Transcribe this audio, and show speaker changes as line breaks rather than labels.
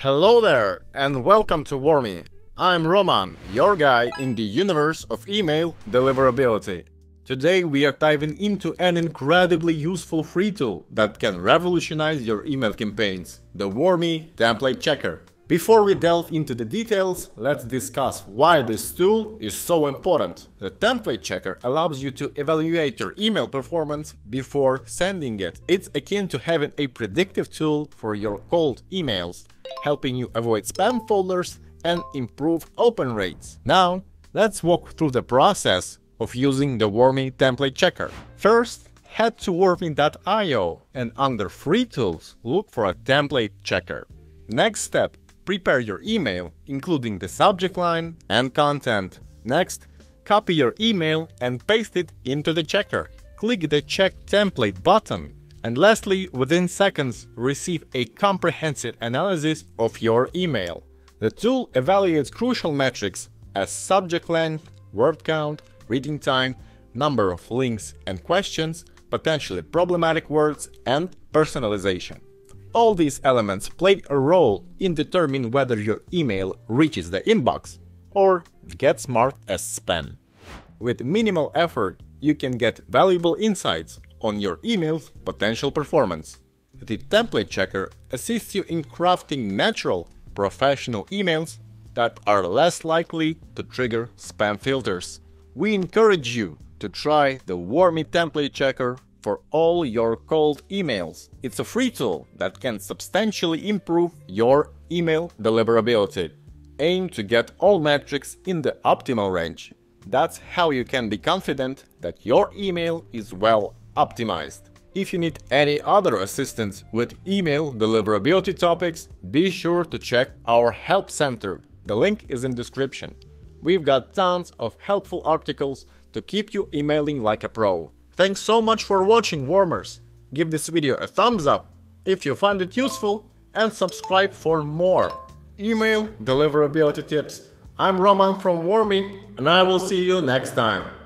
Hello there, and welcome to Warmy. I'm Roman, your guide in the universe of email deliverability. Today we are diving into an incredibly useful free tool that can revolutionize your email campaigns, the Warmy Template Checker. Before we delve into the details, let's discuss why this tool is so important. The Template Checker allows you to evaluate your email performance before sending it. It's akin to having a predictive tool for your cold emails, helping you avoid spam folders and improve open rates. Now, let's walk through the process of using the Warmy Template Checker. First, head to warmy.io and under Free Tools, look for a Template Checker. Next step, prepare your email, including the subject line and content. Next, copy your email and paste it into the checker. Click the Check Template button. And lastly, within seconds, receive a comprehensive analysis of your email. The tool evaluates crucial metrics as subject length, word count, reading time, number of links and questions, potentially problematic words, and personalization. All these elements play a role in determining whether your email reaches the inbox or gets marked as spam. With minimal effort, you can get valuable insights on your email's potential performance. The Template Checker assists you in crafting natural, professional emails that are less likely to trigger spam filters. We encourage you to try the Warmy Template Checker for all your cold emails. It's a free tool that can substantially improve your email deliverability. Aim to get all metrics in the optimal range. That's how you can be confident that your email is well optimized. If you need any other assistance with email deliverability topics, be sure to check our help center. The link is in description. We've got tons of helpful articles to keep you emailing like a pro. Thanks so much for watching, Warmers. Give this video a thumbs up if you find it useful and subscribe for more email deliverability tips. I'm Roman from Warmy, and I will see you next time.